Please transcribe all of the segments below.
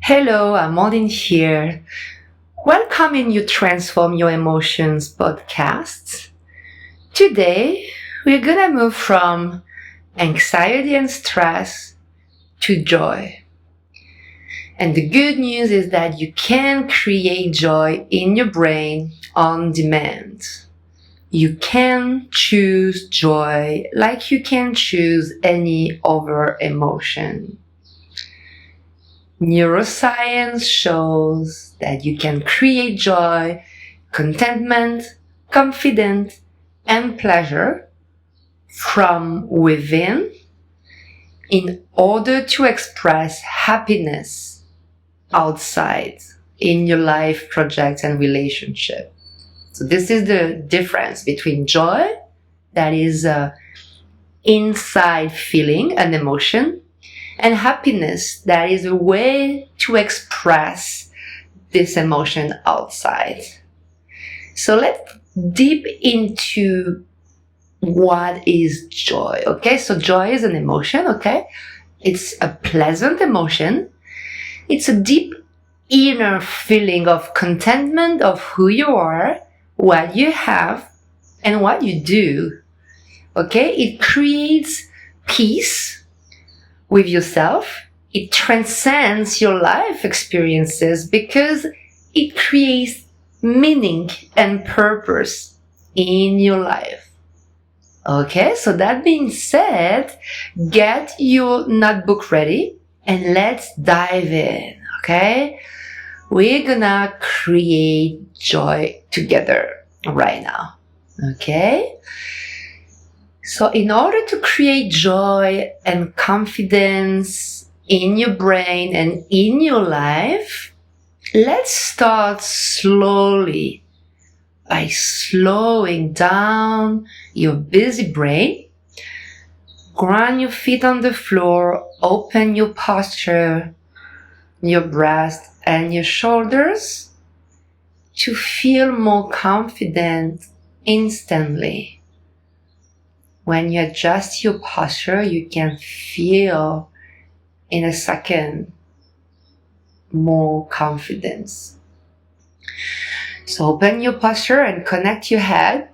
Hello, Amandine here. Welcome in You Transform Your Emotions podcast. Today, we're gonna move from anxiety and stress to joy. And the good news is that you can create joy in your brain on demand. You can choose joy like you can choose any other emotion. Neuroscience shows that you can create joy, contentment, confidence, and pleasure from within in order to express happiness outside in your life, projects, and relationship. So this is the difference between joy, that is a inside feeling, an emotion, and happiness, that is a way to express this emotion outside. So let's deep into what is joy, okay? So joy is an emotion, okay? It's a pleasant emotion. It's a deep inner feeling of contentment of who you are, what you have, and what you do, okay? It creates peace with yourself. It transcends your life experiences because it creates meaning and purpose in your life. Okay, so that being said, get your notebook ready and let's dive in, okay? We're gonna create joy together right now, okay? So in order to create joy and confidence in your brain and in your life, let's start slowly by slowing down your busy brain. Ground your feet on the floor, open your posture, your breast and your shoulders to feel more confident instantly. When you adjust your posture, you can feel in a second more confidence. So open your posture and connect your head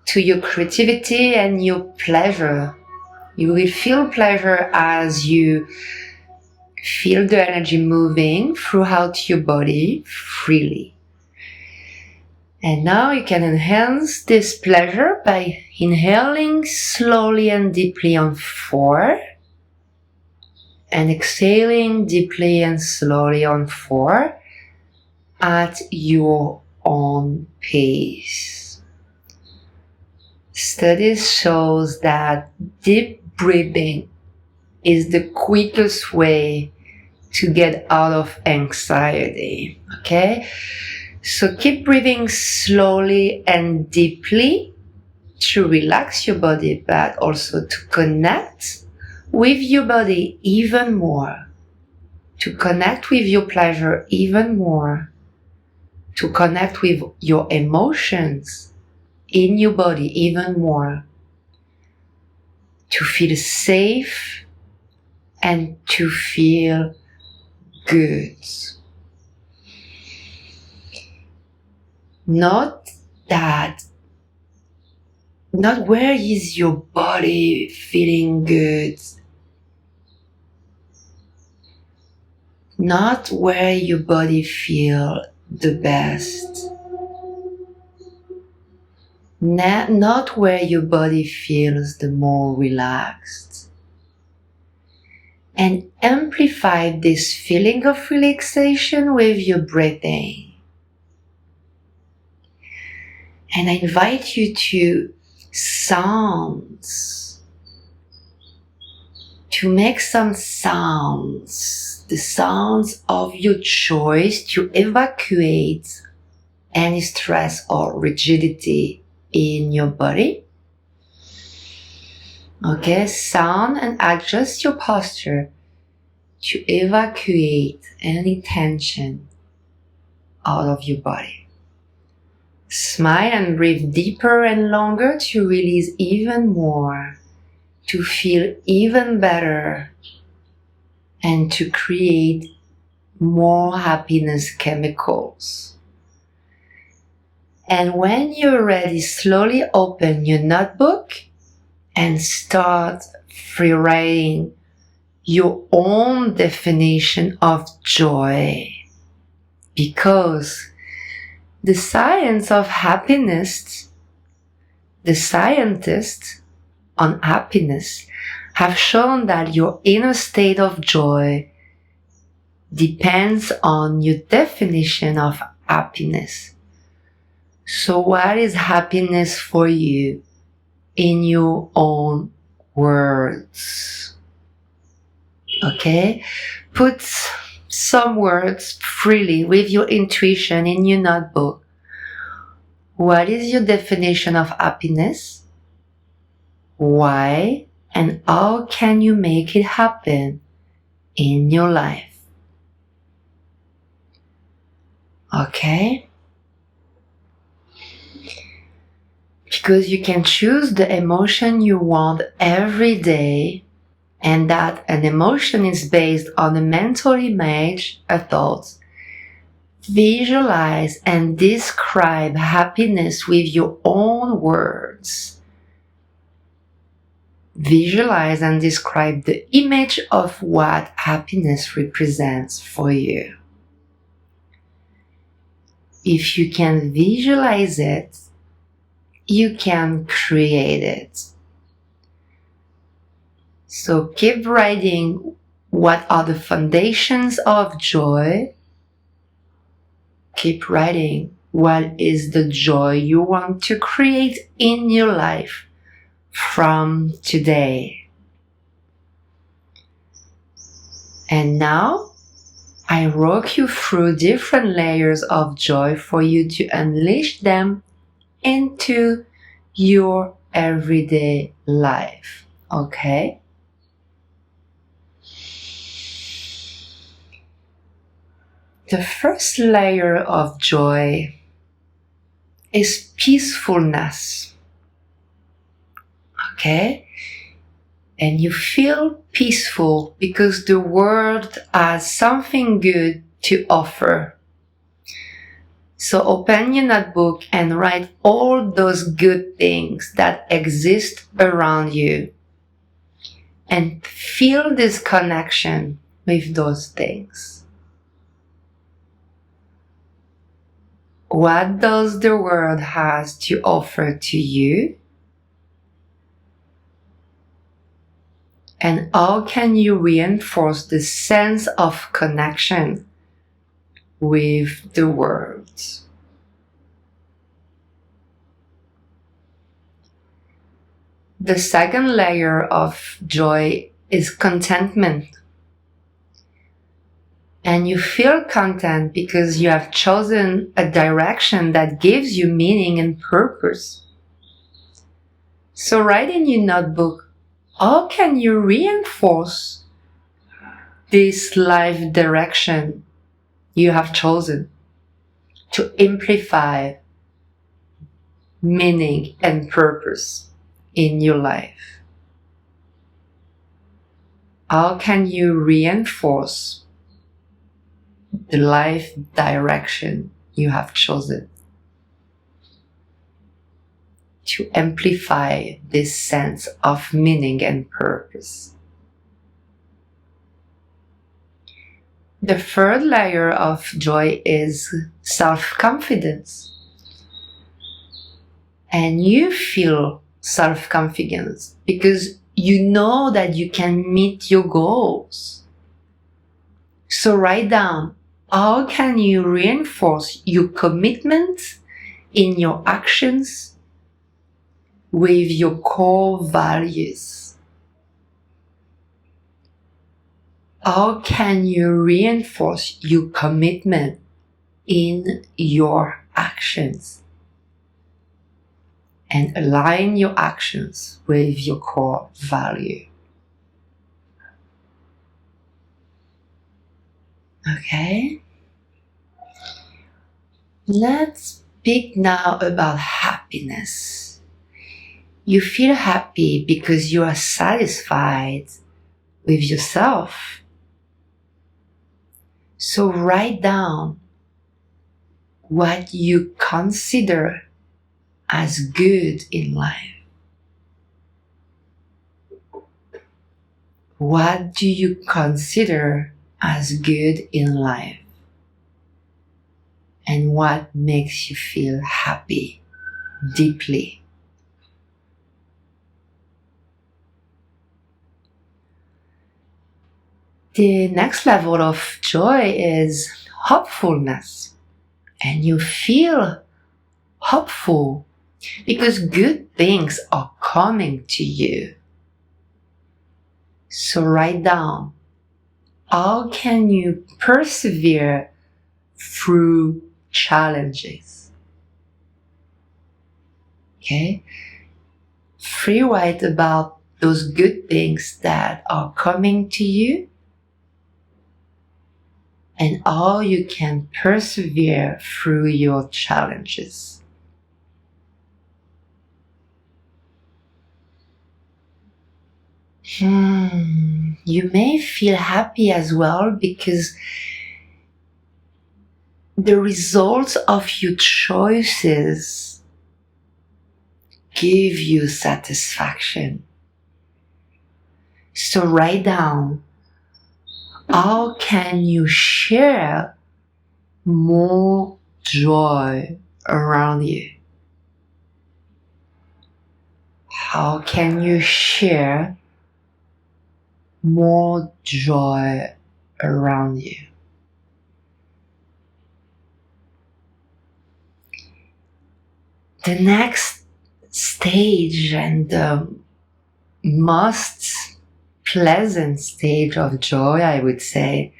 to your creativity and your pleasure. You will feel pleasure as you feel the energy moving throughout your body freely. And now you can enhance this pleasure by inhaling slowly and deeply on 4 and exhaling deeply and slowly on 4 at your own pace. Studies shows that deep breathing is the quickest way to get out of anxiety, okay? So keep breathing slowly and deeply to relax your body, but also to connect with your body even more, to connect with your pleasure even more, to connect with your emotions in your body even more, to feel safe and to feel good. Not where is your body feeling good. Not where your body feel the best. Not where your body feels the more relaxed. And amplify this feeling of relaxation with your breathing. And I invite you to sounds, to make some sounds, the sounds of your choice to evacuate any stress or rigidity in your body. Okay, sound and adjust your posture to evacuate any tension out of your body. Smile and breathe deeper and longer to release even more, to feel even better, and to create more happiness chemicals. And when you're ready, slowly open your notebook and start free writing your own definition of joy. Because the science of happiness, the scientists on happiness have shown that your inner state of joy depends on your definition of happiness. So what is happiness for you in your own words? Okay? Put some words freely with your intuition in your notebook. What is your definition of happiness? Why? And how can you make it happen in your life? Okay? Because you can choose the emotion you want every day, and that an emotion is based on a mental image, a thought. Visualize and describe happiness with your own words. Visualize and describe the image of what happiness represents for you. If you can visualize it, you can create it. So keep writing what are the foundations of joy. Keep writing what is the joy you want to create in your life from today. And now I walk you through different layers of joy for you to unleash them into your everyday life. Okay? The first layer of joy is peacefulness. Okay? And you feel peaceful because the world has something good to offer. So open your notebook and write all those good things that exist around you. And feel this connection with those things. What does the world has to offer to you? And how can you reinforce the sense of connection with the world? The second layer of joy is contentment. And you feel content because you have chosen a direction that gives you meaning and purpose. So write in your notebook, how can you reinforce this life direction you have chosen to amplify meaning and purpose in your life? How can you reinforce the life direction you have chosen to amplify this sense of meaning and purpose? The third layer of joy is self-confidence. And you feel self-confidence because you know that you can meet your goals. So write down, how can you reinforce your commitment in your actions with your core values? How can you reinforce your commitment in your actions and align your actions with your core value? Okay? Let's speak now about happiness. You feel happy because you are satisfied with yourself. So write down what you consider as good in life. What do you consider as good in life? And what makes you feel happy deeply? The next level of joy is hopefulness. And you feel hopeful because good things are coming to you. So write down, how can you persevere through challenges? Okay? Free write about those good things that are coming to you and how you can persevere through your challenges. You may feel happy as well because the results of your choices give you satisfaction. So write down, how can you share more joy around you? How can you share more joy around you? The next stage and the most pleasant stage of joy, I would say,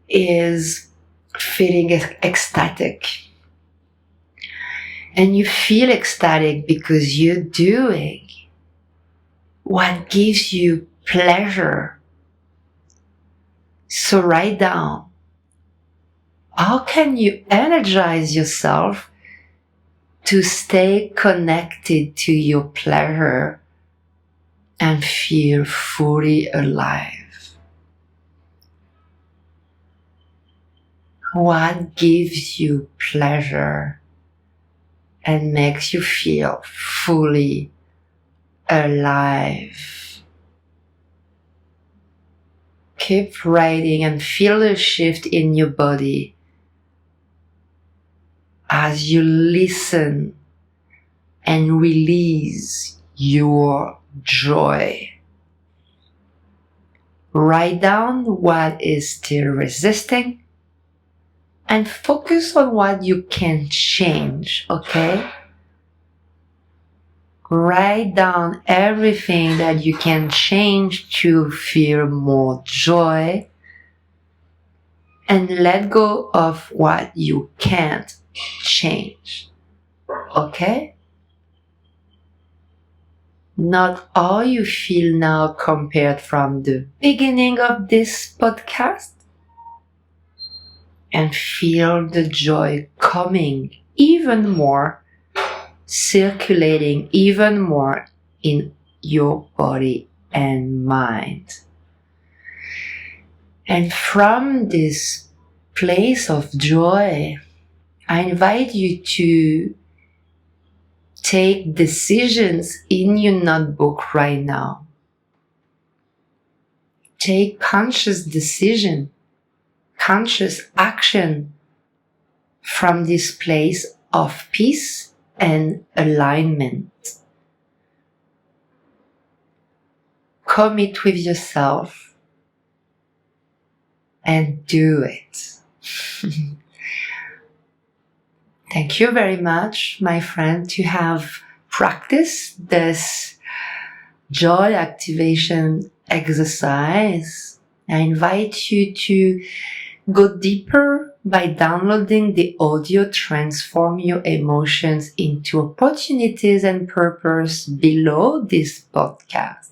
is feeling ecstatic. And you feel ecstatic because you're doing what gives you pleasure. So write down, how can you energize yourself to stay connected to your pleasure and feel fully alive? What gives you pleasure and makes you feel fully alive? Keep writing and feel the shift in your body as you listen and release your joy. Write down what is still resisting and focus on what you can change, okay? Write down everything that you can change to feel more joy and let go of what you can't change, okay? Not how you feel now compared from the beginning of this podcast, and feel the joy coming even more, circulating even more in your body and mind. And from this place of joy, I invite you to take decisions in your notebook right now. Take conscious decision, conscious action from this place of peace and alignment. Commit with yourself and do it. Thank you very much, my friend, to have practiced this joy activation exercise. I invite you to go deeper by downloading the audio Transform Your Emotions into Opportunities and Purpose below this podcast.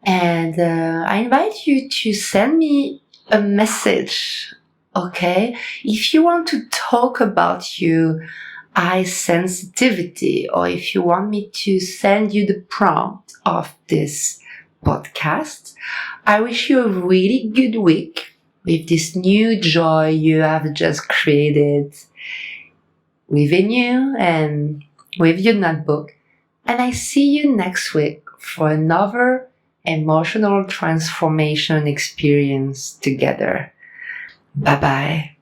And I invite you to send me a message, okay? If you want to talk about your eye sensitivity, or if you want me to send you the prompt of this podcast, I wish you a really good week, with this new joy you have just created within you and with your notebook. And I see you next week for another emotional transformation experience together. Bye-bye.